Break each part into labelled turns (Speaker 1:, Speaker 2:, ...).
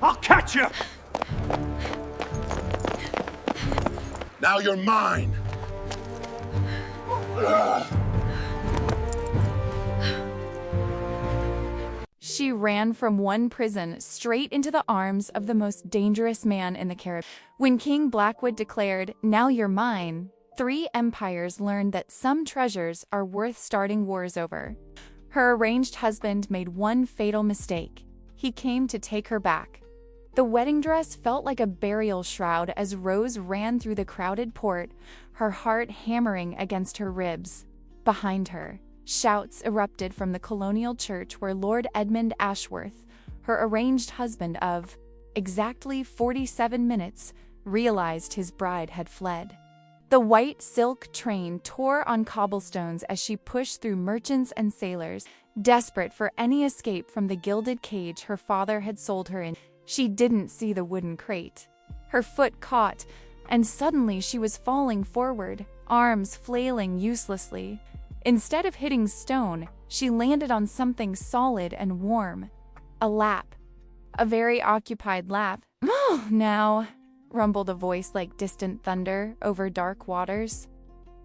Speaker 1: I'll catch you!
Speaker 2: Now you're mine!
Speaker 3: She ran from one prison straight into the arms of the most dangerous man in the Caribbean. When King Blackwood declared, "Now you're mine," 3 empires learned that some treasures are worth starting wars over. Her arranged husband made one fatal mistake. He came to take her back. The wedding dress felt like a burial shroud as Rose ran through the crowded port, her heart hammering against her ribs. Behind her, shouts erupted from the colonial church where Lord Edmund Ashworth, her arranged husband of exactly 47 minutes, realized his bride had fled. The white silk train tore on cobblestones as she pushed through merchants and sailors, desperate for any escape from the gilded cage her father had sold her in. She didn't see the wooden crate. Her foot caught, and suddenly she was falling forward, arms flailing uselessly. Instead of hitting stone, she landed on something solid and warm. A lap. A very occupied lap. "Oh, now," rumbled a voice like distant thunder over dark waters.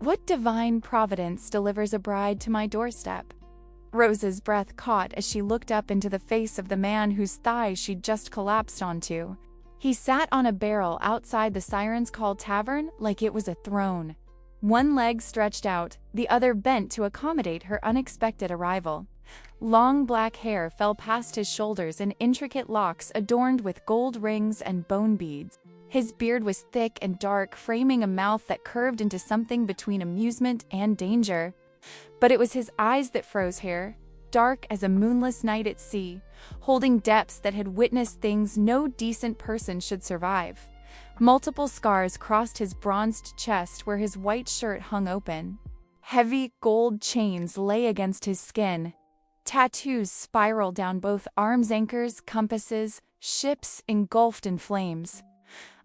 Speaker 3: "What divine providence delivers a bride to my doorstep?" Rose's breath caught as she looked up into the face of the man whose thighs she'd just collapsed onto. He sat on a barrel outside the Siren's Call Tavern like it was a throne. One leg stretched out, the other bent to accommodate her unexpected arrival. Long black hair fell past his shoulders in intricate locks adorned with gold rings and bone beads. His beard was thick and dark, framing a mouth that curved into something between amusement and danger. But it was his eyes that froze here, dark as a moonless night at sea, holding depths that had witnessed things no decent person should survive. Multiple scars crossed his bronzed chest where his white shirt hung open. Heavy gold chains lay against his skin. Tattoos spiraled down both arms' anchors, compasses, ships engulfed in flames.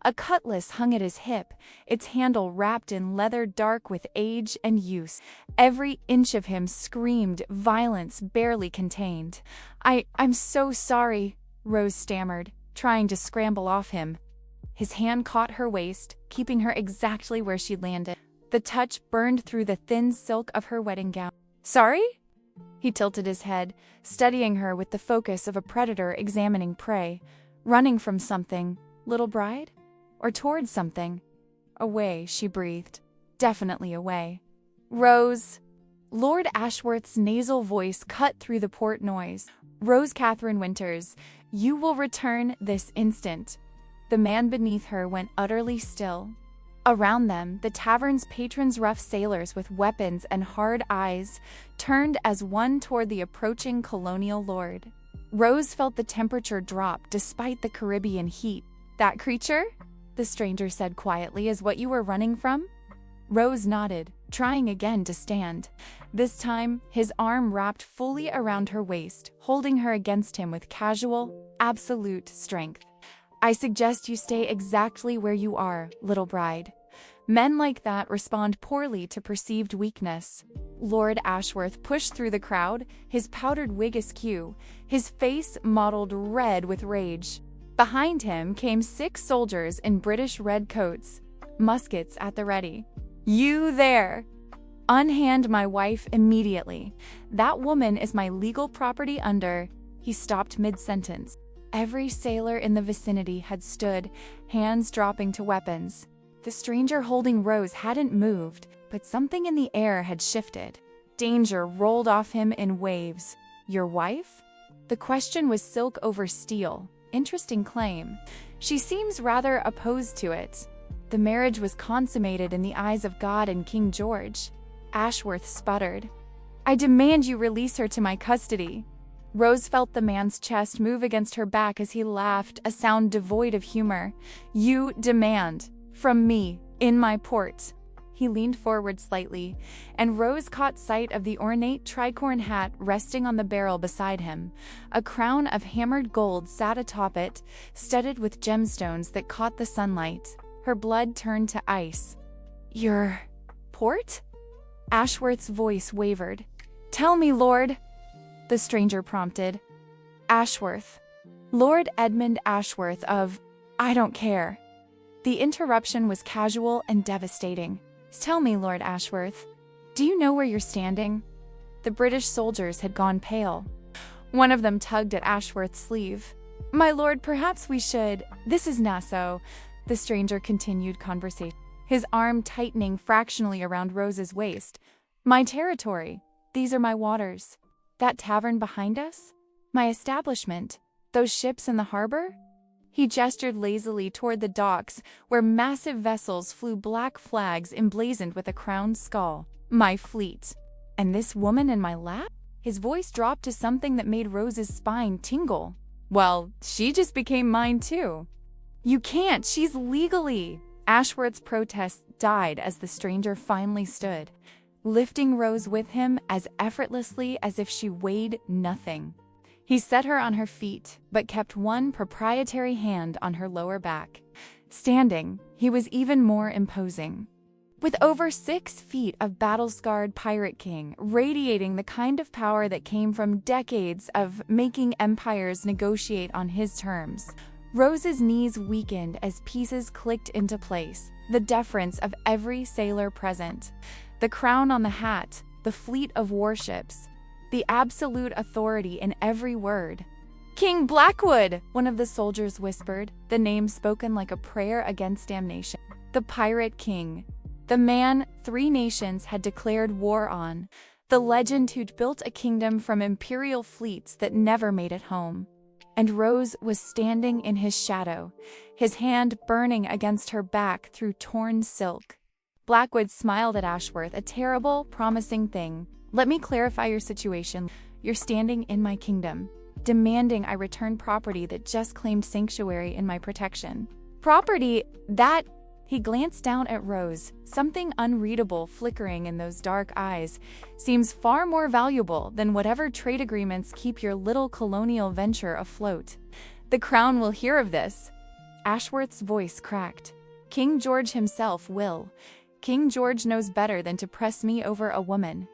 Speaker 3: A cutlass hung at his hip, its handle wrapped in leather dark with age and use. Every inch of him screamed violence barely contained. I'm so sorry," Rose stammered, trying to scramble off him. His hand caught her waist, keeping her exactly where she'd landed. The touch burned through the thin silk of her wedding gown. "Sorry?" He tilted his head, studying her with the focus of a predator examining prey. "Running from something, little bride? Or towards something?" "Away," she breathed. "Definitely away." "Rose." Lord Ashworth's nasal voice cut through the port noise. "Rose Catherine Winters, you will return this instant." The man beneath her went utterly still. Around them, the tavern's patrons, rough sailors with weapons and hard eyes, turned as one toward the approaching colonial lord. Rose felt the temperature drop despite the Caribbean heat. "That creature?" the stranger said quietly, "is what you were running from?" Rose nodded, trying again to stand. This time, his arm wrapped fully around her waist, holding her against him with casual, absolute strength. "I suggest you stay exactly where you are, little bride. Men like that respond poorly to perceived weakness." Lord Ashworth pushed through the crowd, his powdered wig askew, his face mottled red with rage. Behind him came 6 soldiers in British red coats, muskets at the ready. "You there! Unhand my wife immediately. That woman is my legal property under—" He stopped mid-sentence. Every sailor in the vicinity had stood, hands dropping to weapons. The stranger holding Rose hadn't moved, but something in the air had shifted. Danger rolled off him in waves. "Your wife?" The question was silk over steel. Interesting claim. "She seems rather opposed to it." The marriage was consummated in the eyes of God and King George. Ashworth sputtered. "I demand you release her to my custody." Rose felt the man's chest move against her back as he laughed, a sound devoid of humor. "You demand from me in my port." He leaned forward slightly, and Rose caught sight of the ornate tricorn hat resting on the barrel beside him. A crown of hammered gold sat atop it, studded with gemstones that caught the sunlight. Her blood turned to ice. "Your port?" Ashworth's voice wavered. "Tell me, Lord," the stranger prompted. "Ashworth." Lord Edmund Ashworth of, I don't care. The interruption was casual and devastating. Tell me, Lord Ashworth, do you know where you're standing? The British soldiers had gone pale. One of them tugged at Ashworth's sleeve. My lord, perhaps we should. This is Nassau. The stranger continued conversation, his arm tightening fractionally around Rose's waist. My territory. These are my waters. That tavern behind us? My establishment. Those ships in the harbor? He gestured lazily toward the docks, where massive vessels flew black flags emblazoned with a crowned skull. My fleet. And this woman in my lap? His voice dropped to something that made Rose's spine tingle. Well, she just became mine too. You can't, she's legally. Ashworth's protests died as the stranger finally stood, lifting Rose with him as effortlessly as if she weighed nothing. He set her on her feet, but kept one proprietary hand on her lower back. Standing, he was even more imposing. With over 6 feet of battle-scarred Pirate King, radiating the kind of power that came from decades of making empires negotiate on his terms, Rose's knees weakened as pieces clicked into place, the deference of every sailor present, the crown on the hat, the fleet of warships, the absolute authority in every word. King Blackwood, one of the soldiers whispered, the name spoken like a prayer against damnation. The Pirate King. The man 3 nations had declared war on. The legend who'd built a kingdom from imperial fleets that never made it home. And Rose was standing in his shadow, his hand burning against her back through torn silk. Blackwood smiled at Ashworth, a terrible, promising thing. Let me clarify your situation. You're standing in my kingdom, demanding I return property that just claimed sanctuary in my protection. Property that... He glanced down at Rose, something unreadable flickering in those dark eyes. Seems far more valuable than whatever trade agreements keep your little colonial venture afloat. The crown will hear of this. Ashworth's voice cracked. King George himself will. King George knows better than to press me over a woman.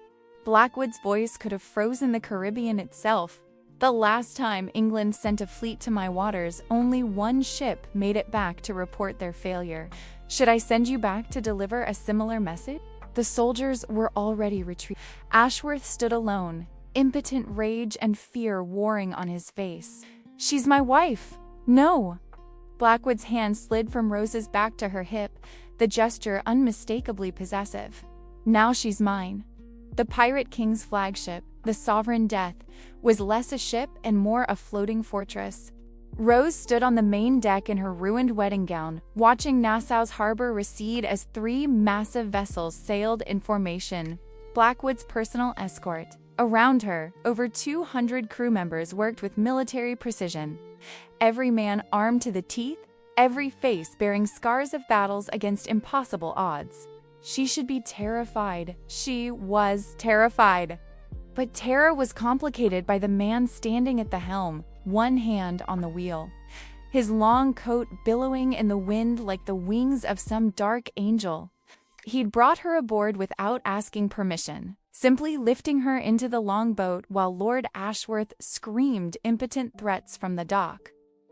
Speaker 3: Blackwood's voice could have frozen the Caribbean itself. The last time England sent a fleet to my waters, only 1 ship made it back to report their failure. Should I send you back to deliver a similar message? The soldiers were already retreating. Ashworth stood alone, impotent rage and fear warring on his face. She's my wife. No. Blackwood's hand slid from Rose's back to her hip, the gesture unmistakably possessive. Now she's mine. The Pirate King's flagship, the Sovereign Death, was less a ship and more a floating fortress. Rose stood on the main deck in her ruined wedding gown, watching Nassau's harbor recede as 3 massive vessels sailed in formation. Blackwood's personal escort. Around her, over 200 crew members worked with military precision. Every man armed to the teeth, every face bearing scars of battles against impossible odds. She should be terrified. She was terrified. But terror was complicated by the man standing at the helm, one hand on the wheel. His long coat billowing in the wind like the wings of some dark angel. He'd brought her aboard without asking permission, simply lifting her into the longboat while Lord Ashworth screamed impotent threats from the dock.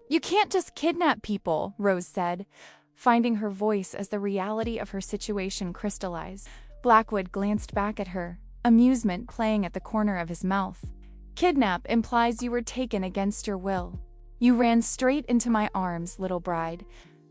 Speaker 3: You can't just kidnap people, Rose said, finding her voice as the reality of her situation crystallized. Blackwood glanced back at her, amusement playing at the corner of his mouth. Kidnap implies you were taken against your will. You ran straight into my arms, little bride.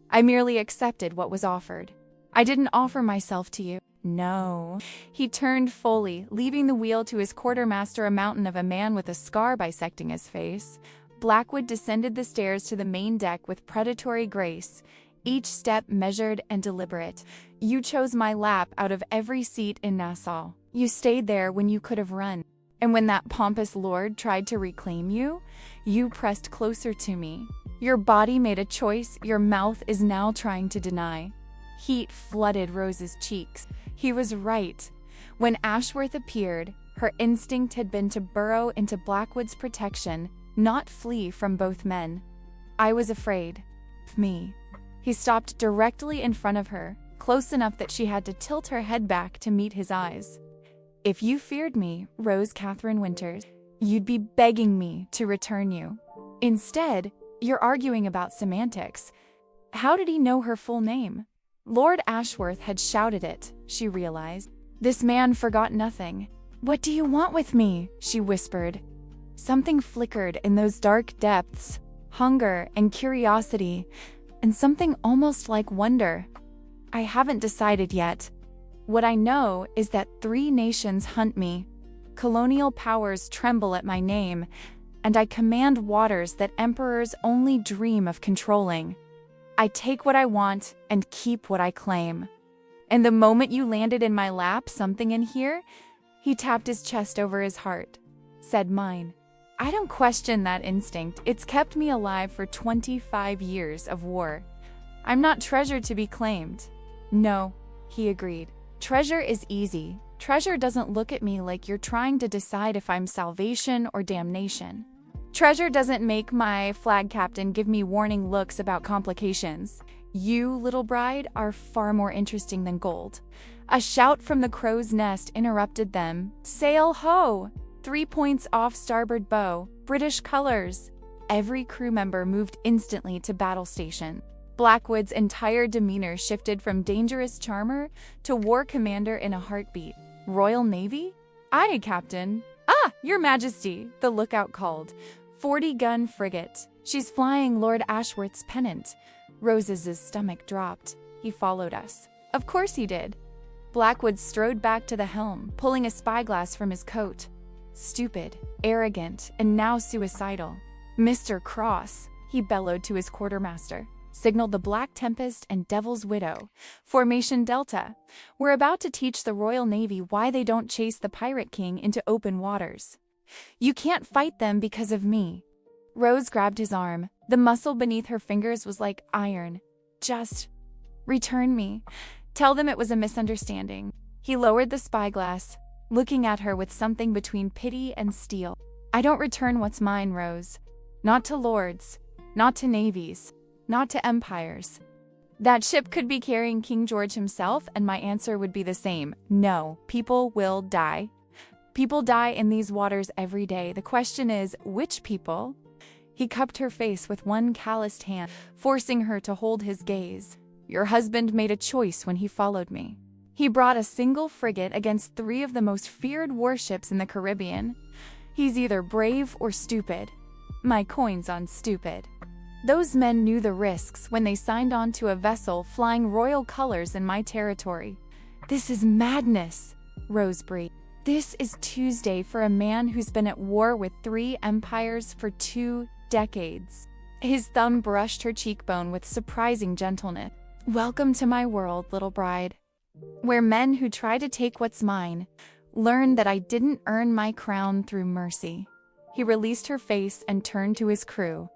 Speaker 3: I merely accepted what was offered. I didn't offer myself to you. No. He turned fully, leaving the wheel to his quartermaster, a mountain of a man with a scar bisecting his face. Blackwood descended the stairs to the main deck with predatory grace, each step measured and deliberate. You chose my lap out of every seat in Nassau. You stayed there when you could have run. And when that pompous lord tried to reclaim you, you pressed closer to me. Your body made a choice your mouth is now trying to deny. Heat flooded Rose's cheeks. He was right. When Ashworth appeared, her instinct had been to burrow into Blackwood's protection, not flee from both men. I was afraid. Of me. He stopped directly in front of her, close enough that she had to tilt her head back to meet his eyes. If you feared me, Rose Catherine Winters, you'd be begging me to return you. Instead, You're arguing about semantics. How did he know her full name? Lord Ashworth had shouted it, she realized. This man forgot nothing. What do you want with me? She whispered. Something flickered in those dark depths, hunger and curiosity, and something almost like wonder. I haven't decided yet. What I know is that 3 nations hunt me. Colonial powers tremble at my name, and I command waters that emperors only dream of controlling. I take what I want and keep what I claim. And the moment you landed in my lap, something in here, he tapped his chest over his heart, said mine. I don't question that instinct. It's kept me alive for 25 years of war. I'm not treasure to be claimed. No, he agreed. Treasure is easy. Treasure doesn't look at me like you're trying to decide if I'm salvation or damnation. Treasure doesn't make my flag captain give me warning looks about complications. You, little bride, are far more interesting than gold. A shout from the crow's nest interrupted them. Sail ho! 3 points off starboard bow. British colors. Every crew member moved instantly to battle station. Blackwood's entire demeanor shifted from dangerous charmer to war commander in a heartbeat. Royal Navy? Aye, Captain. Ah, Your Majesty, the lookout called. 40-gun frigate. She's flying Lord Ashworth's pennant. Rose's stomach dropped. He followed us. Of course he did. Blackwood strode back to the helm, pulling a spyglass from his coat. Stupid, arrogant, and now suicidal. Mr. Cross, he bellowed to his quartermaster. Signaled the Black Tempest and Devil's Widow. Formation Delta. We're about to teach the Royal Navy why they don't chase the Pirate King into open waters. You can't fight them because of me. Rose grabbed his arm. The muscle beneath her fingers was like iron. Just return me. Tell them it was a misunderstanding. He lowered the spyglass, looking at her with something between pity and steel. I don't return what's mine, Rose. Not to lords, not to navies, not to empires. That ship could be carrying King George himself, and my answer would be the same. No, people will die. People die in these waters every day. The question is, which people? He cupped her face with one calloused hand, forcing her to hold his gaze. Your husband made a choice when he followed me. He brought a single frigate against 3 of the most feared warships in the Caribbean. He's either brave or stupid. My coin's on stupid. Those men knew the risks when they signed on to a vessel flying royal colors in my territory. This is madness, Rose breathed. This is Tuesday for a man who's been at war with 3 empires for 2 decades. His thumb brushed her cheekbone with surprising gentleness. Welcome to my world, little bride, where men who try to take what's mine learn that I didn't earn my crown through mercy. He released her face and turned to his crew.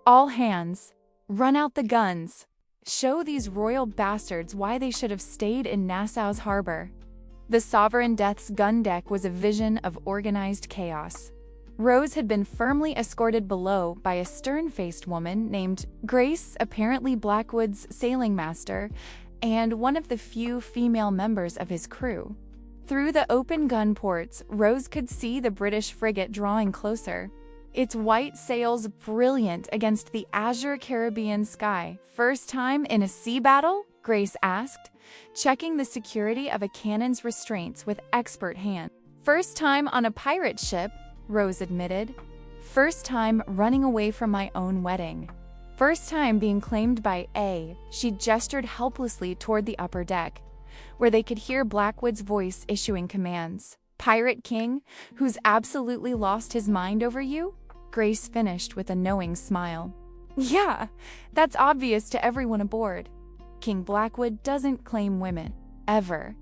Speaker 3: All hands, run out the guns. Show these royal bastards why they should have stayed in Nassau's harbor. The Sovereign Death's gun deck was a vision of organized chaos. Rose had been firmly escorted below by a stern-faced woman named Grace, apparently Blackwood's sailing master, and one of the few female members of his crew. Through the open gun ports, Rose could see the British frigate drawing closer. Its white sails brilliant against the azure Caribbean sky. First time in a sea battle? Grace asked, checking the security of a cannon's restraints with expert hand. First time on a pirate ship, Rose admitted. First time running away from my own wedding. First time being claimed by A. She gestured helplessly toward the upper deck, where they could hear Blackwood's voice issuing commands. Pirate King, who's absolutely lost his mind over you? Grace finished with a knowing smile. Yeah, that's obvious to everyone aboard. King Blackwood doesn't claim women, ever.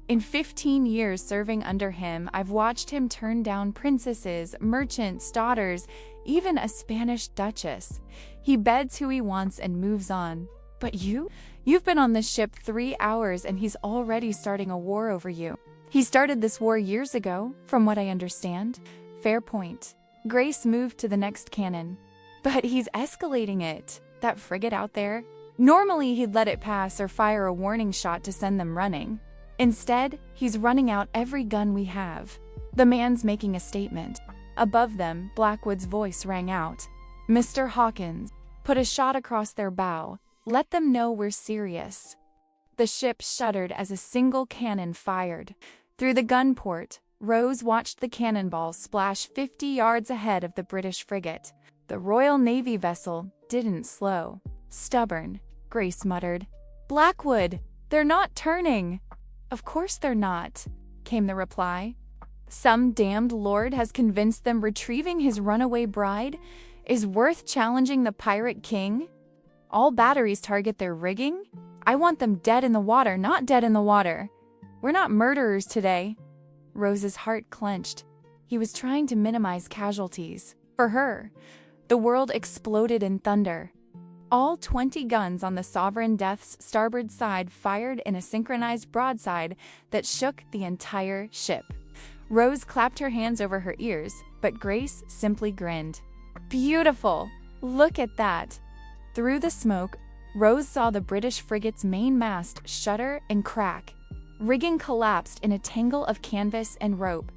Speaker 3: In 15 years serving under him, I've watched him turn down princesses, merchants, daughters, even a Spanish duchess. He beds who he wants and moves on. But you? You've been on this ship 3 hours and he's already starting a war over you. He started this war years ago, from what I understand. Fair point. Grace moved to the next cannon. But he's escalating it. That frigate out there. Normally he'd let it pass or fire a warning shot to send them running. Instead, he's running out every gun we have. The man's making a statement. Above them, Blackwood's voice rang out. Mr. Hawkins, Put a shot across their bow. Let them know we're serious." The ship shuddered as a single cannon fired. Through the gun port, Rose watched the cannonball splash 50 yards ahead of the British frigate. The Royal Navy vessel didn't slow. "Stubborn," Grace muttered. "Blackwood, they're not turning." "Of course they're not," came the reply. "Some damned lord has convinced them retrieving his runaway bride is worth challenging the pirate king. All batteries target their rigging. I want them dead in the water, not dead in the water. We're not murderers today." Rose's heart clenched. He was trying to minimize casualties. For her, the world exploded in thunder. All 20 guns on the Sovereign Death's starboard side fired in a synchronized broadside that shook the entire ship. Rose clapped her hands over her ears, but Grace simply grinned. "Beautiful! Look at that!" Through the smoke, Rose saw the British frigate's main mast shudder and crack. Rigging collapsed in a tangle of canvas and rope.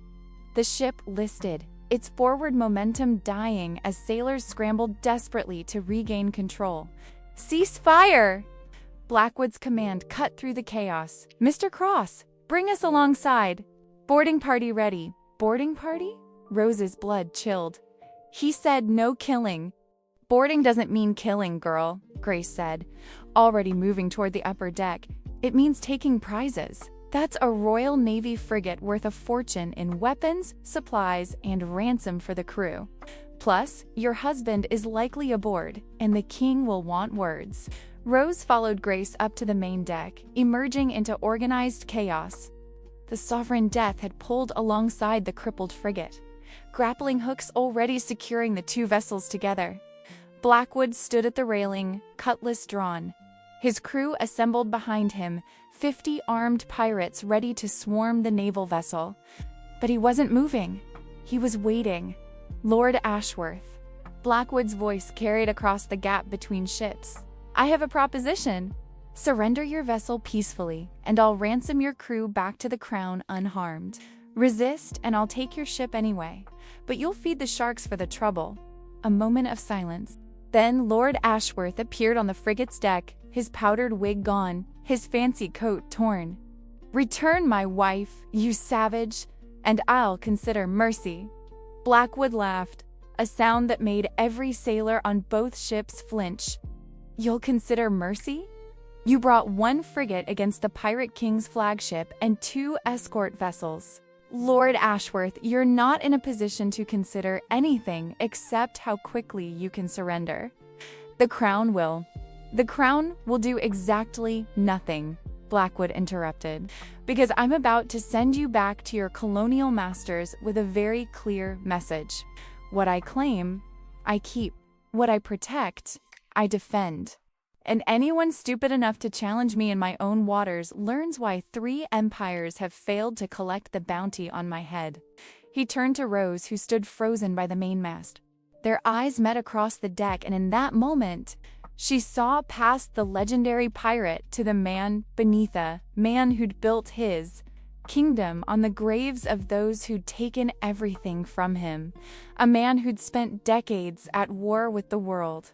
Speaker 3: The ship listed, its forward momentum dying as sailors scrambled desperately to regain control. "Cease fire!" Blackwood's command cut through the chaos. "Mr. Cross, bring us alongside. Boarding party ready." "Boarding party?" Rose's blood chilled. "He said no killing." "Boarding doesn't mean killing, girl," Grace said, already moving toward the upper deck. "It means taking prizes. That's a Royal Navy frigate worth a fortune in weapons, supplies, and ransom for the crew. Plus, your husband is likely aboard, and the king will want words." Rose followed Grace up to the main deck, emerging into organized chaos. The Sovereign Death had pulled alongside the crippled frigate, grappling hooks already securing the two vessels together. Blackwood stood at the railing, cutlass drawn. His crew assembled behind him, 50 armed pirates ready to swarm the naval vessel. But he wasn't moving. He was waiting. "Lord Ashworth." Blackwood's voice carried across the gap between ships. "I have a proposition. Surrender your vessel peacefully, and I'll ransom your crew back to the crown unharmed. Resist, and I'll take your ship anyway. But you'll feed the sharks for the trouble." A moment of silence. Then Lord Ashworth appeared on the frigate's deck, his powdered wig gone, his fancy coat torn. "Return my wife, you savage, and I'll consider mercy." Blackwood laughed, a sound that made every sailor on both ships flinch. "You'll consider mercy? You brought one frigate against the Pirate King's flagship and 2 escort vessels. Lord Ashworth, you're not in a position to consider anything except how quickly you can surrender. The Crown will do exactly nothing," Blackwood interrupted, "because I'm about to send you back to your colonial masters with a very clear message. What I claim, I keep. What I protect, I defend. And anyone stupid enough to challenge me in my own waters learns why 3 empires have failed to collect the bounty on my head." He turned to Rose, who stood frozen by the mainmast. Their eyes met across the deck, and in that moment, she saw past the legendary pirate to the man beneath, a man who'd built his kingdom on the graves of those who'd taken everything from him, a man who'd spent decades at war with the world.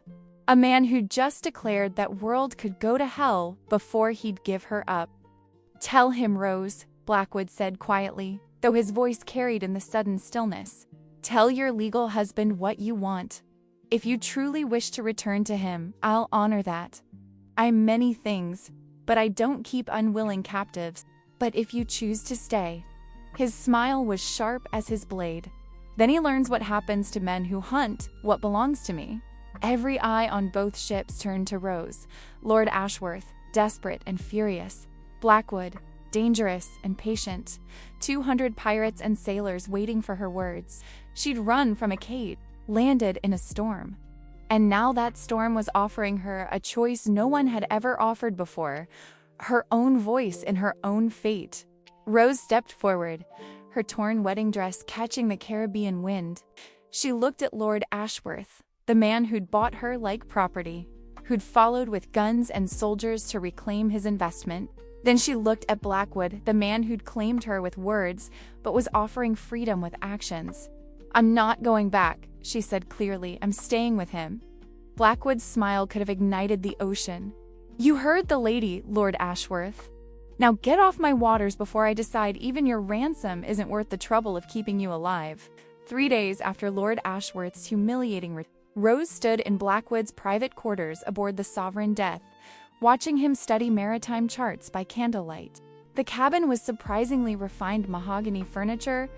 Speaker 3: A man who just declared that world could go to hell before he'd give her up. "Tell him, Rose," Blackwood said quietly, though his voice carried in the sudden stillness. "Tell your legal husband what you want. If you truly wish to return to him, I'll honor that. I'm many things, but I don't keep unwilling captives. But if you choose to stay..." His smile was sharp as his blade. "Then he learns what happens to men who hunt what belongs to me." Every eye on both ships turned to Rose. Lord Ashworth, desperate and furious. Blackwood, dangerous and patient. 200 pirates and sailors waiting for her words. She'd run from a cage, landed in a storm. And now that storm was offering her a choice no one had ever offered before. Her own voice in her own fate. Rose stepped forward, her torn wedding dress catching the Caribbean wind. She looked at Lord Ashworth, the man who'd bought her like property, who'd followed with guns and soldiers to reclaim his investment. Then she looked at Blackwood, the man who'd claimed her with words, but was offering freedom with actions. "I'm not going back," she said clearly. "I'm staying with him." Blackwood's smile could have ignited the ocean. "You heard the lady, Lord Ashworth. Now get off my waters before I decide even your ransom isn't worth the trouble of keeping you alive." 3 days after Lord Ashworth's humiliating return, Rose stood in Blackwood's private quarters aboard the Sovereign Death, watching him study maritime charts by candlelight. The cabin was surprisingly refined mahogany furniture,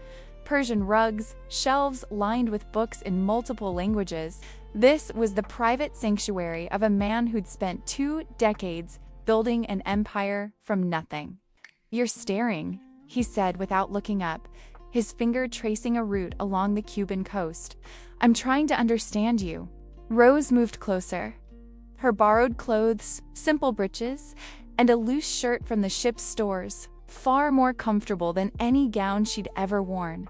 Speaker 3: Persian rugs, shelves lined with books in multiple languages. This was the private sanctuary of a man who'd spent 2 decades building an empire from nothing. "You're staring," he said without looking up, his finger tracing a route along the Cuban coast. "I'm trying to understand you." Rose moved closer. Her borrowed clothes, simple breeches, and a loose shirt from the ship's stores, far more comfortable than any gown she'd ever worn.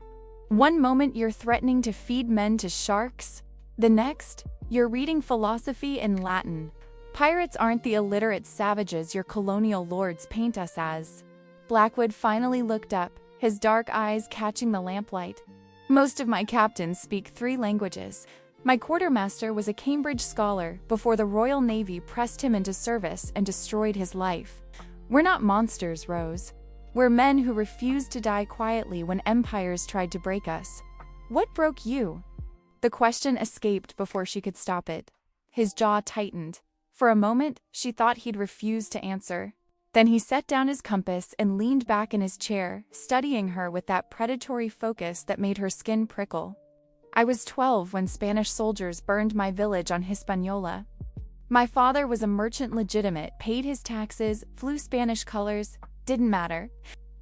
Speaker 3: One moment you're threatening to feed men to sharks, the next, you're reading philosophy in Latin. Pirates aren't the illiterate savages your colonial lords paint us as. Blackwood finally looked up, his dark eyes catching the lamplight. "Most of my captains speak 3 languages. My quartermaster was a Cambridge scholar before the Royal Navy pressed him into service and destroyed his life. We're not monsters, Rose. We're men who refused to die quietly when empires tried to break us. What broke you?" The question escaped before she could stop it. His jaw tightened. For a moment, she thought he'd refuse to answer. Then he set down his compass and leaned back in his chair, studying her with that predatory focus that made her skin prickle. "I was 12 when Spanish soldiers burned my village on Hispaniola. My father was a merchant legitimate, paid his taxes, flew Spanish colors, didn't matter.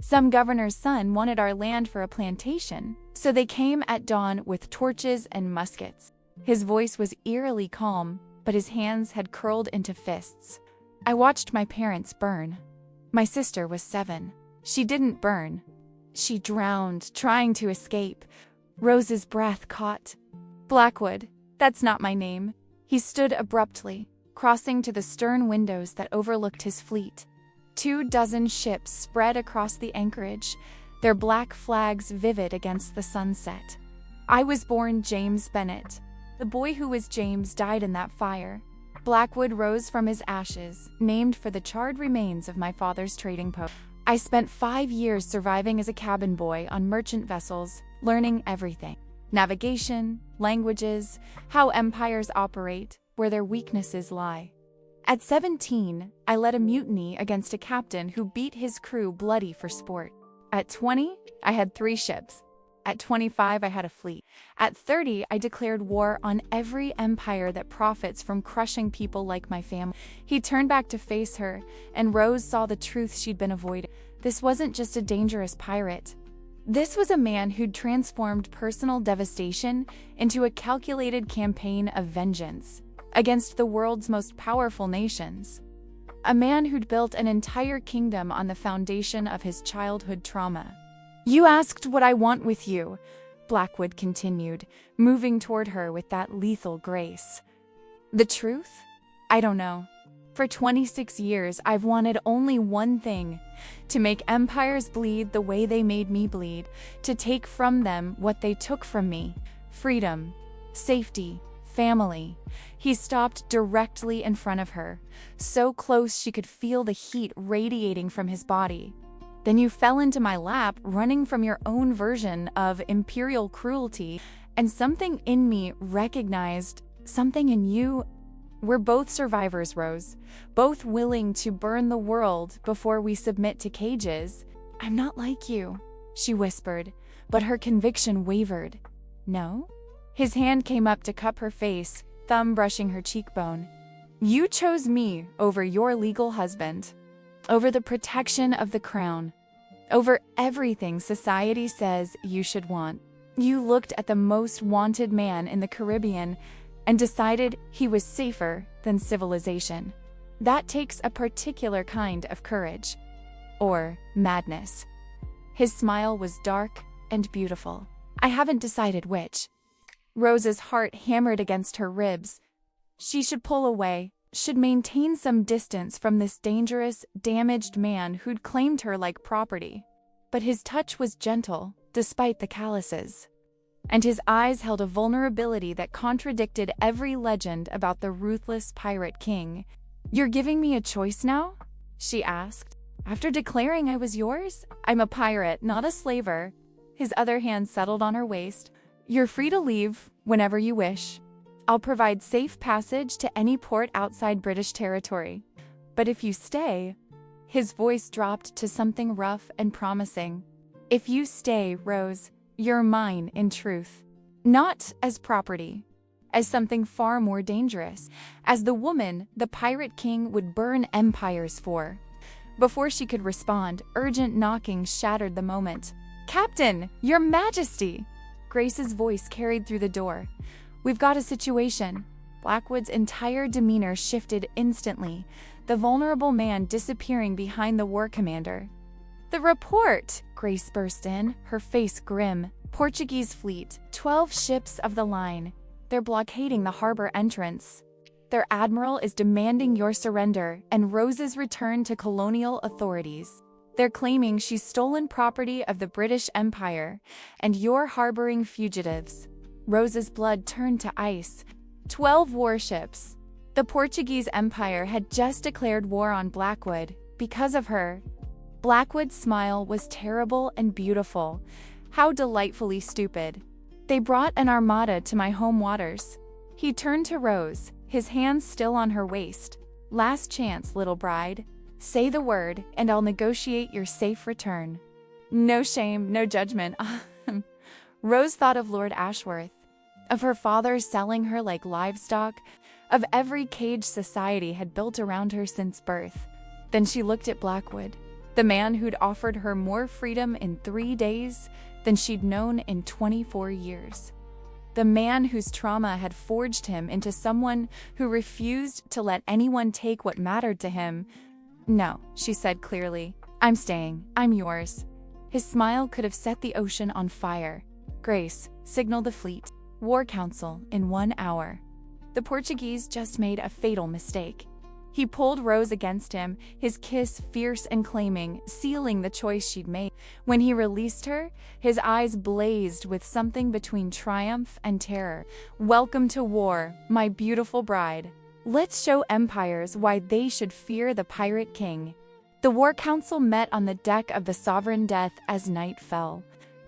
Speaker 3: Some governor's son wanted our land for a plantation, so they came at dawn with torches and muskets." His voice was eerily calm, but his hands had curled into fists. "I watched my parents burn. My sister was 7. She didn't burn. She drowned, trying to escape." Rose's breath caught. "Blackwood, that's not my name." He stood abruptly, crossing to the stern windows that overlooked his fleet. 24 ships spread across the anchorage, their black flags vivid against the sunset. "I was born James Bennett. The boy who was James died in that fire." Blackwood rose from his ashes, named for the charred remains of my father's trading post. "I spent 5 years surviving as a cabin boy on merchant vessels, learning everything. Navigation, languages, how empires operate, where their weaknesses lie. At 17, I led a mutiny against a captain who beat his crew bloody for sport. At 20, I had 3 ships. At 25, I had a fleet. At 30, I declared war on every empire that profits from crushing people like my family." He turned back to face her, and Rose saw the truth she'd been avoiding. This wasn't just a dangerous pirate. This was a man who'd transformed personal devastation into a calculated campaign of vengeance against the world's most powerful nations. A man who'd built an entire kingdom on the foundation of his childhood trauma. "You asked what I want with you," Blackwood continued, moving toward her with that lethal grace. "The truth? I don't know. For 26 years, I've wanted only one thing: to make empires bleed the way they made me bleed, to take from them what they took from me: freedom, safety, family." He stopped directly in front of her, so close she could feel the heat radiating from his body. "Then you fell into my lap, running from your own version of imperial cruelty, and something in me recognized something in you. We're both survivors, Rose, both willing to burn the world before we submit to cages." "I'm not like you," she whispered, but her conviction wavered. "No?" His hand came up to cup her face, thumb brushing her cheekbone. "You chose me over your legal husband, over the protection of the crown, over everything society says you should want. You looked at the most wanted man in the Caribbean and decided he was safer than civilization. That takes a particular kind of courage. Or madness." His smile was dark and beautiful. "I haven't decided which." Rose's heart hammered against her ribs. She should pull away, should maintain some distance from this dangerous, damaged man who'd claimed her like property. But his touch was gentle, despite the calluses. and his eyes held a vulnerability that contradicted every legend about the ruthless pirate king. "You're giving me a choice now?" she asked. "After declaring I was yours? I'm a pirate, not a slaver." His other hand settled on her waist. "You're free to leave whenever you wish. I'll provide safe passage to any port outside British territory. But if you stay..." His voice dropped to something rough and promising. "If you stay, Rose, you're mine in truth. Not as property, as something far more dangerous, as the woman the pirate king would burn empires for." Before she could respond, urgent knocking shattered the moment. "Captain, Your Majesty!" Grace's voice carried through the door. "We've got a situation." Blackwood's entire demeanor shifted instantly, the vulnerable man disappearing behind the war commander. "The report!" Grace burst in, her face grim. "Portuguese fleet, 12 ships of the line. They're blockading the harbor entrance. Their admiral is demanding your surrender and Rose's return to colonial authorities. They're claiming she's stolen property of the British Empire, and you're harboring fugitives." Rose's blood turned to ice. 12 warships. The Portuguese Empire had just declared war on Blackwood because of her. Blackwood's smile was terrible and beautiful. How delightfully stupid. "They brought an armada to my home waters." He turned to Rose, his hands still on her waist. "Last chance, little bride. Say the word, and I'll negotiate your safe return." No shame, no judgment. Rose thought of Lord Ashworth, of her father selling her like livestock, of every cage society had built around her since birth. Then she looked at Blackwood, the man who'd offered her more freedom in 3 days than she'd known in 24 years. The man whose trauma had forged him into someone who refused to let anyone take what mattered to him. "No," she said clearly. "I'm staying. I'm yours." His smile could have set the ocean on fire. "Grace, signal the fleet. War Council in 1 hour." The Portuguese just made a fatal mistake. He pulled Rose against him, his kiss fierce and claiming, sealing the choice she'd made. When he released her, his eyes blazed with something between triumph and terror. "Welcome to war, my beautiful bride. Let's show empires why they should fear the Pirate King." The War Council met on the deck of the Sovereign Death as night fell.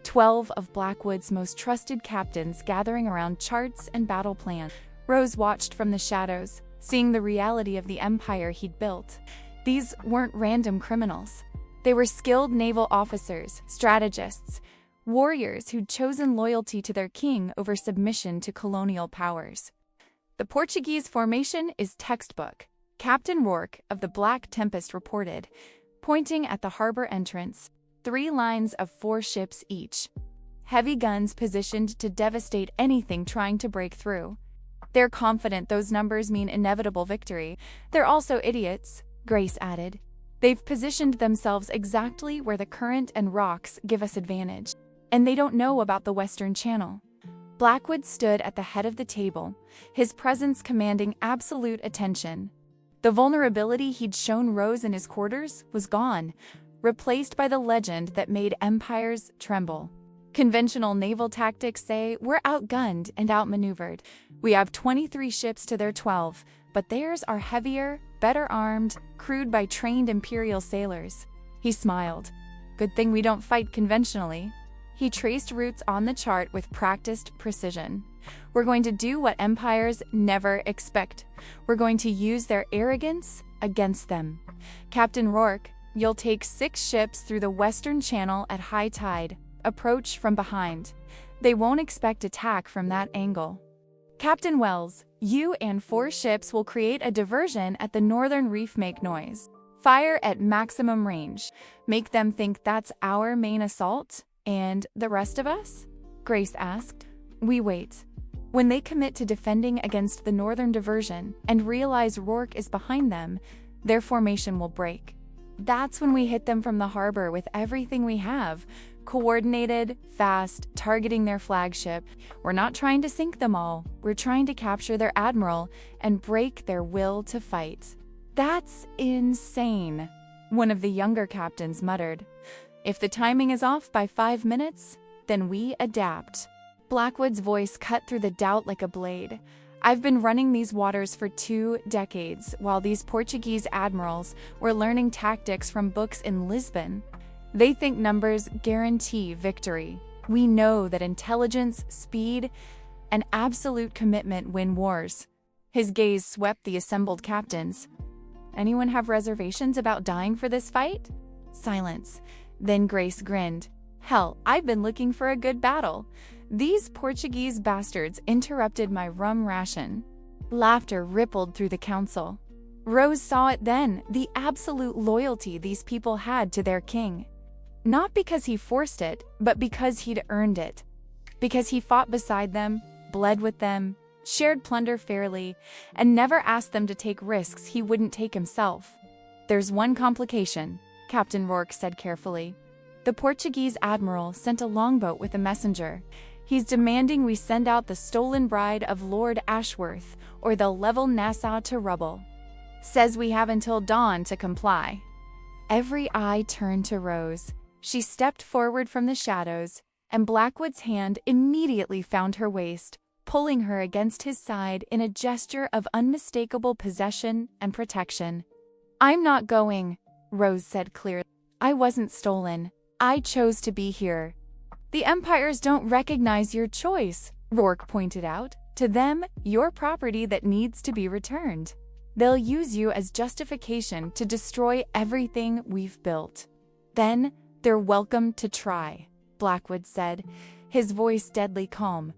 Speaker 3: 12 of Blackwood's most trusted captains gathering around charts and battle plans. Rose watched from the shadows, seeing the reality of the empire he'd built. These weren't random criminals. They were skilled naval officers, strategists, warriors who'd chosen loyalty to their king over submission to colonial powers. "The Portuguese formation is textbook," Captain Rourke of the Black Tempest reported, pointing at the harbor entrance. 3 lines of 4 ships each. Heavy guns positioned to devastate anything trying to break through. "They're confident those numbers mean inevitable victory. They're also idiots," Grace added. "They've positioned themselves exactly where the current and rocks give us advantage. And they don't know about the Western Channel." Blackwood stood at the head of the table, his presence commanding absolute attention. The vulnerability he'd shown Rose in his quarters was gone, replaced by the legend that made empires tremble. Conventional naval tactics say we're outgunned and outmaneuvered. We have 23 ships to their 12, but theirs are heavier, better armed, crewed by trained imperial sailors. He smiled. "Good thing we don't fight conventionally." He traced routes on the chart with practiced precision. "We're going to do what empires never expect. We're going to use their arrogance against them. Captain Rourke, you'll take 6 ships through the Western Channel at high tide. Approach from behind. They won't expect attack from that angle. Captain Wells, you and 4 ships will create a diversion at the northern reef. Make noise. Fire at maximum range. Make them think that's our main assault. And the rest of us?" Grace asked. "We wait. When they commit to defending against the northern diversion and realize Rourke is behind them, their formation will break. That's when we hit them from the harbor with everything we have. Coordinated, fast, targeting their flagship. We're not trying to sink them all. We're trying to capture their admiral and break their will to fight." "That's insane," one of the younger captains muttered. "If the timing is off by 5 minutes, then we adapt." Blackwood's voice cut through the doubt like a blade. I've been running these waters for 2 decades, while these Portuguese admirals were learning tactics from books in Lisbon. They think numbers guarantee victory. We know that intelligence, speed, and absolute commitment win wars. His gaze swept the assembled captains. Anyone have reservations about dying for this fight? Silence. Then Grace grinned. Hell, I've been looking for a good battle. These Portuguese bastards interrupted my rum ration. Laughter rippled through the council. Rose saw it then, the absolute loyalty these people had to their king. Not because he forced it, but because he'd earned it. Because he fought beside them, bled with them, shared plunder fairly, and never asked them to take risks he wouldn't take himself. There's one complication, Captain Rourke said carefully. The Portuguese admiral sent a longboat with a messenger. He's demanding we send out the stolen bride of Lord Ashworth, or they'll level Nassau to rubble. Says we have until dawn to comply. Every eye turned to Rose. She stepped forward from the shadows, and Blackwood's hand immediately found her waist, pulling her against his side in a gesture of unmistakable possession and protection. I'm not going, Rose said clearly. I wasn't stolen. I chose to be here. The Empires don't recognize your choice, Rourke pointed out. To them, you're property that needs to be returned. They'll use you as justification to destroy everything we've built. Then, they're welcome to try, Blackwood said, his voice deadly calm.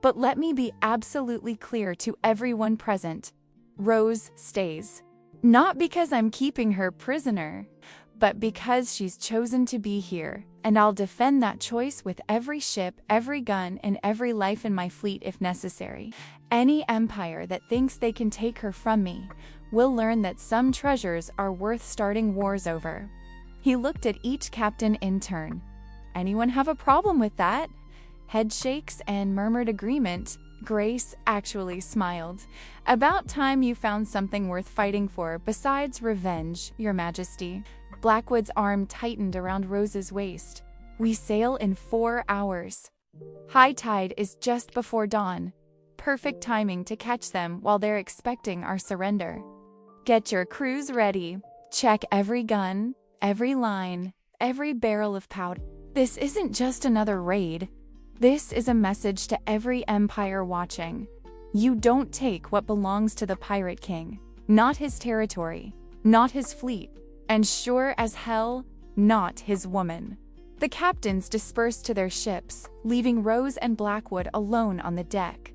Speaker 3: But let me be absolutely clear to everyone present. Rose stays. Not because I'm keeping her prisoner, but because she's chosen to be here, and I'll defend that choice with every ship, every gun, and every life in my fleet if necessary. Any empire that thinks they can take her from me will learn that some treasures are worth starting wars over. He looked at each captain in turn. Anyone have a problem with that? Head shakes and murmured agreement. Grace actually smiled. About time you found something worth fighting for besides revenge, Your Majesty. Blackwood's arm tightened around Rose's waist. We sail in 4 hours. High tide is just before dawn. Perfect timing to catch them while they're expecting our surrender. Get your crews ready. Check every gun, every line, every barrel of powder. This isn't just another raid. This is a message to every empire watching. You don't take what belongs to the Pirate King. Not his territory, not his fleet, and sure as hell, not his woman. The captains dispersed to their ships, leaving Rose and Blackwood alone on the deck.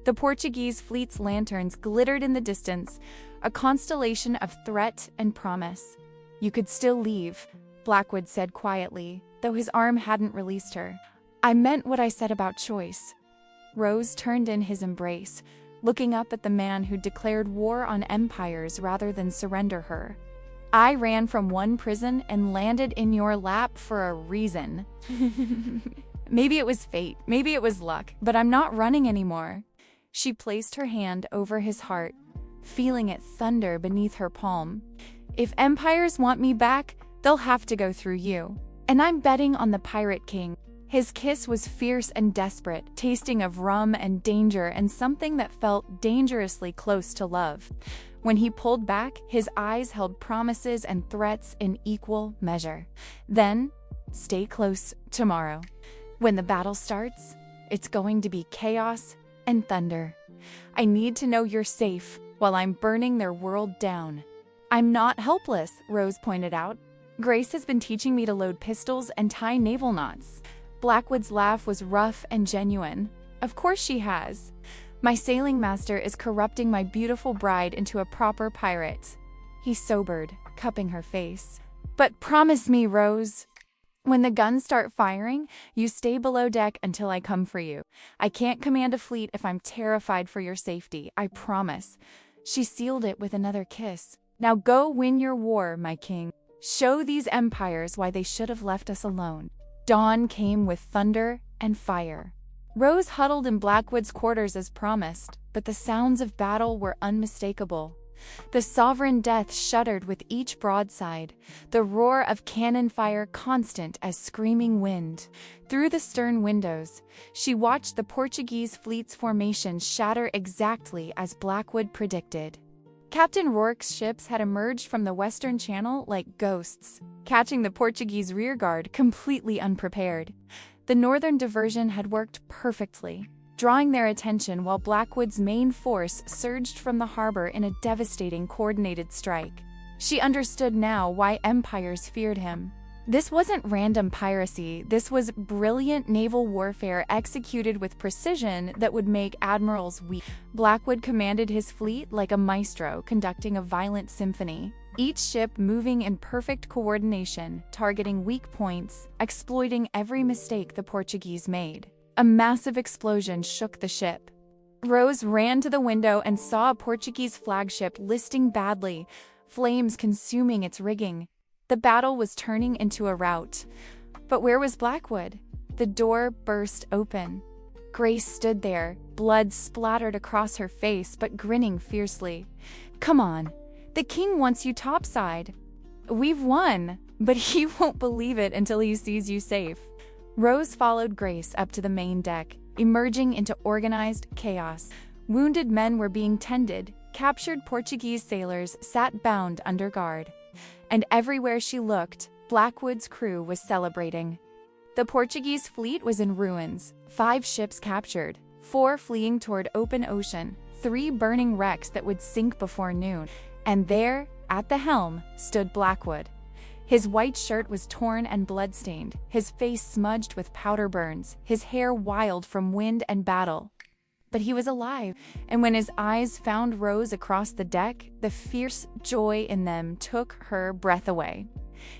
Speaker 3: The Portuguese fleet's lanterns glittered in the distance, a constellation of threat and promise. You could still leave, Blackwood said quietly, though his arm hadn't released her. I meant what I said about choice. Rose turned in his embrace, looking up at the man who declared war on empires rather than surrender her. I ran from one prison and landed in your lap for a reason. Maybe it was fate, maybe it was luck, but I'm not running anymore. She placed her hand over his heart, feeling it thunder beneath her palm. If empires want me back, they'll have to go through you. And I'm betting on the Pirate King. His kiss was fierce and desperate, tasting of rum and danger and something that felt dangerously close to love. When he pulled back, his eyes held promises and threats in equal measure. Then, stay close tomorrow. When the battle starts, it's going to be chaos and thunder. I need to know you're safe while I'm burning their world down. I'm not helpless, Rose pointed out. Grace has been teaching me to load pistols and tie naval knots. Blackwood's laugh was rough and genuine. Of course she has. My sailing master is corrupting my beautiful bride into a proper pirate. He sobered, cupping her face. But promise me, Rose. When the guns start firing, you stay below deck until I come for you. I can't command a fleet if I'm terrified for your safety, I promise. She sealed it with another kiss. Now go win your war, my king. Show these empires why they should have left us alone. Dawn came with thunder and fire. Rose huddled in Blackwood's quarters as promised, but the sounds of battle were unmistakable. The sovereign death shuddered with each broadside, the roar of cannon fire constant as screaming wind. Through the stern windows, she watched the Portuguese fleet's formation shatter exactly as Blackwood predicted. Captain Rourke's ships had emerged from the Western Channel like ghosts, catching the Portuguese rearguard completely unprepared. The northern diversion had worked perfectly, drawing their attention while Blackwood's main force surged from the harbor in a devastating coordinated strike. She understood now why empires feared him. This wasn't random piracy, this was brilliant naval warfare executed with precision that would make admirals weak. Blackwood commanded his fleet like a maestro conducting a violent symphony, each ship moving in perfect coordination, targeting weak points, exploiting every mistake the Portuguese made. A massive explosion shook the ship. Rose ran to the window and saw a Portuguese flagship listing badly, flames consuming its rigging. The battle was turning into a rout. But where was Blackwood? The door burst open. Grace stood there, blood splattered across her face, but grinning fiercely. "Come on, the king wants you topside." "We've won, but he won't believe it until he sees you safe." Rose followed Grace up to the main deck, emerging into organized chaos. Wounded men were being tended, captured Portuguese sailors sat bound under guard. And everywhere she looked, Blackwood's crew was celebrating. The Portuguese fleet was in ruins, 5 ships captured, 4 fleeing toward open ocean, 3 burning wrecks that would sink before noon. And there, at the helm, stood Blackwood. His white shirt was torn and blood-stained, his face smudged with powder burns, his hair wild from wind and battle. But he was alive, and when his eyes found Rose across the deck, the fierce joy in them took her breath away.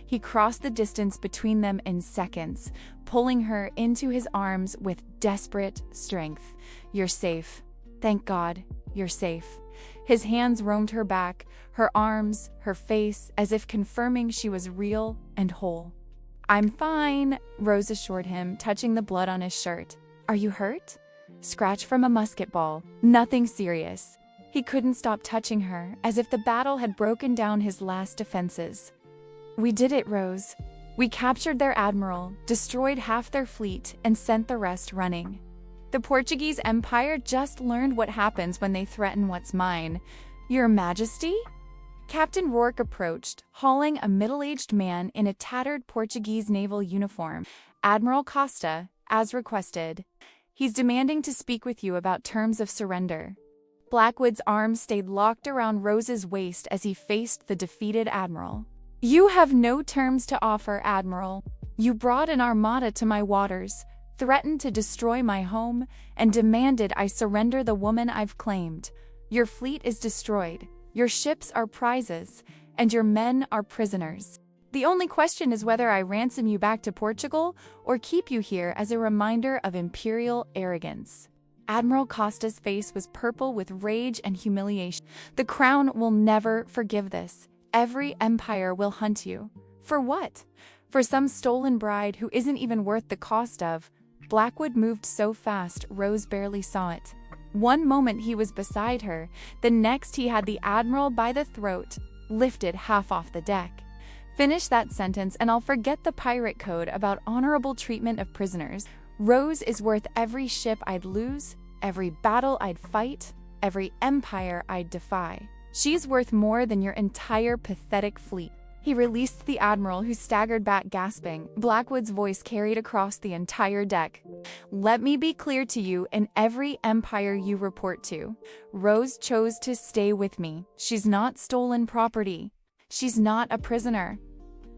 Speaker 3: He crossed the distance between them in seconds, pulling her into his arms with desperate strength. "You're safe. Thank God, you're safe." His hands roamed her back, her arms, her face, as if confirming she was real and whole. "I'm fine," Rose assured him, touching the blood on his shirt. "Are you hurt?" "Scratch from a musket ball. Nothing serious." He couldn't stop touching her, as if the battle had broken down his last defenses. "We did it, Rose. We captured their admiral, destroyed half their fleet, and sent the rest running. The Portuguese Empire just learned what happens when they threaten what's mine. Your Majesty?" Captain Rourke approached, hauling a middle-aged man in a tattered Portuguese naval uniform. "Admiral Costa, as requested. He's demanding to speak with you about terms of surrender." Blackwood's arms stayed locked around Rose's waist as he faced the defeated admiral. "You have no terms to offer, Admiral. You brought an armada to my waters, threatened to destroy my home, and demanded I surrender the woman I've claimed. Your fleet is destroyed, your ships are prizes, and your men are prisoners. The only question is whether I ransom you back to Portugal or keep you here as a reminder of imperial arrogance." Admiral Costa's face was purple with rage and humiliation. "The crown will never forgive this. Every empire will hunt you. For what? For some stolen bride who isn't even worth the cost of." Blackwood moved so fast, Rose barely saw it. One moment he was beside her, the next he had the admiral by the throat, lifted half off the deck. "Finish that sentence and I'll forget the pirate code about honorable treatment of prisoners. Rose is worth every ship I'd lose, every battle I'd fight, every empire I'd defy. She's worth more than your entire pathetic fleet." He released the admiral, who staggered back gasping. Blackwood's voice carried across the entire deck. "Let me be clear to you in every empire you report to. Rose chose to stay with me. She's not stolen property. She's not a prisoner.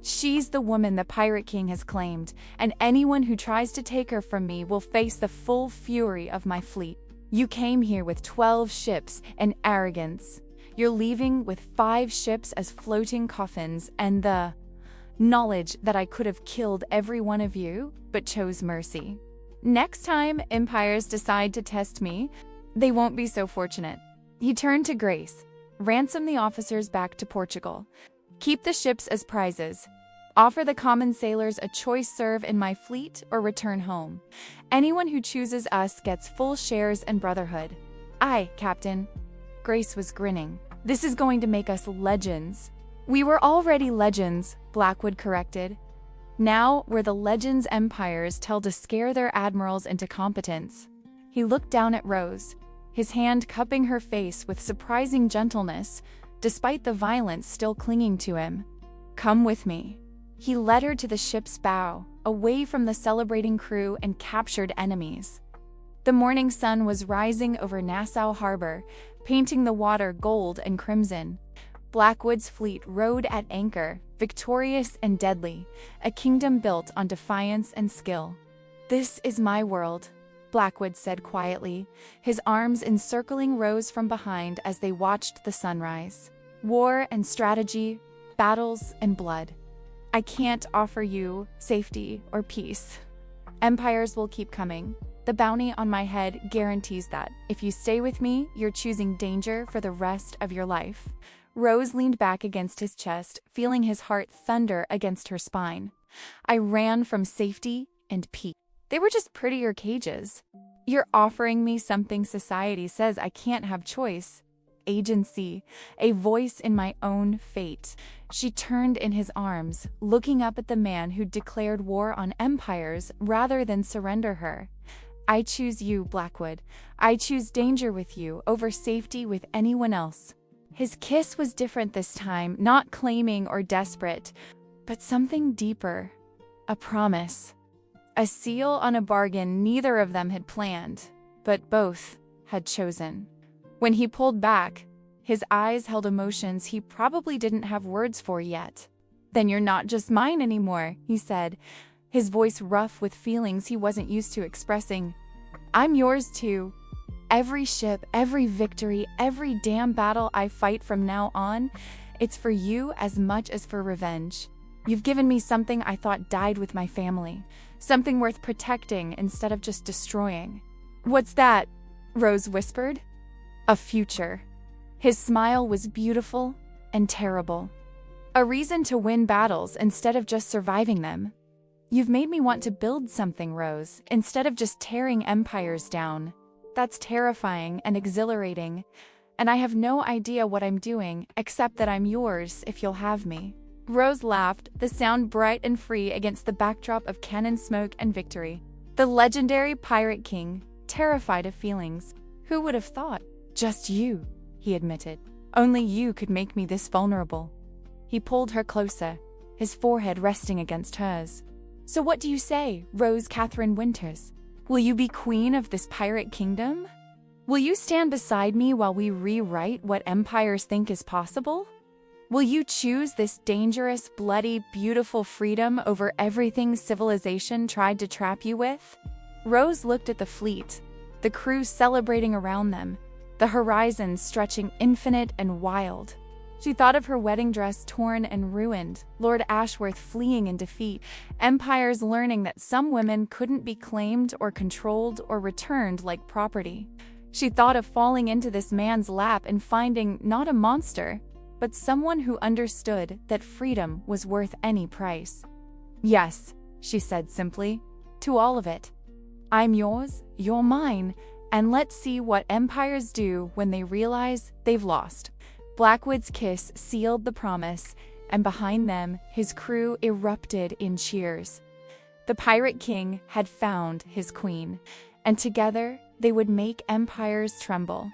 Speaker 3: She's the woman the Pirate King has claimed, and anyone who tries to take her from me will face the full fury of my fleet. You came here with 12 ships and arrogance. You're leaving with 5 ships as floating coffins and the knowledge that I could have killed every one of you, but chose mercy. Next time empires decide to test me, they won't be so fortunate." He turned to Grace. "Ransom the officers back to Portugal. Keep the ships as prizes. Offer the common sailors a choice serve in my fleet or return home. Anyone who chooses us gets full shares and brotherhood." "Aye, Captain." Grace was grinning. This is going to make us legends. We were already legends, Blackwood corrected. Now we're the legends empires tell to scare their admirals into competence. He looked down at Rose, his hand cupping her face with surprising gentleness, despite the violence still clinging to him. Come with me. He led her to the ship's bow, away from the celebrating crew and captured enemies. The morning sun was rising over Nassau Harbor, painting the water gold and crimson. Blackwood's fleet rode at anchor, victorious and deadly, a kingdom built on defiance and skill. This is my world, Blackwood said quietly, his arms encircling Rose from behind as they watched the sunrise. War and strategy, battles and blood. I can't offer you safety or peace. Empires will keep coming. The bounty on my head guarantees that. If you stay with me, you're choosing danger for the rest of your life. Rose leaned back against his chest, feeling his heart thunder against her spine. I ran from safety and peace. They were just prettier cages. You're offering me something society says I can't have choice. Agency, a voice in my own fate. She turned in his arms, looking up at the man who declared war on empires rather than surrender her. I choose you, Blackwood. I choose danger with you over safety with anyone else. His kiss was different this time, not claiming or desperate, but something deeper. A promise. A seal on a bargain neither of them had planned, but both had chosen. When he pulled back, his eyes held emotions he probably didn't have words for yet. Then you're not just mine anymore, he said, his voice rough with feelings he wasn't used to expressing. I'm yours too. Every ship, every victory, every damn battle I fight from now on, it's for you as much as for revenge. You've given me something I thought died with my family, something worth protecting instead of just destroying. What's that? Rose whispered. A future. His smile was beautiful and terrible. A reason to win battles instead of just surviving them. You've made me want to build something, Rose, instead of just tearing empires down. That's terrifying and exhilarating, and I have no idea what I'm doing, except that I'm yours if you'll have me. Rose laughed, the sound bright and free against the backdrop of cannon smoke and victory. The legendary Pirate King, terrified of feelings. Who would have thought? Just you, he admitted. Only you could make me this vulnerable. He pulled her closer, his forehead resting against hers. So what do you say, Rose Catherine Winters? Will you be queen of this pirate kingdom? Will you stand beside me while we rewrite what empires think is possible? Will you choose this dangerous, bloody, beautiful freedom over everything civilization tried to trap you with? Rose looked at the fleet, the crew celebrating around them, the horizon stretching infinite and wild. She thought of her wedding dress torn and ruined, Lord Ashworth fleeing in defeat, empires learning that some women couldn't be claimed or controlled or returned like property. She thought of falling into this man's lap and finding not a monster, but someone who understood that freedom was worth any price. Yes, she said simply, to all of it. I'm yours, you're mine, and let's see what empires do when they realize they've lost. Blackwood's kiss sealed the promise, and behind them, his crew erupted in cheers. The Pirate King had found his queen, and together they would make empires tremble.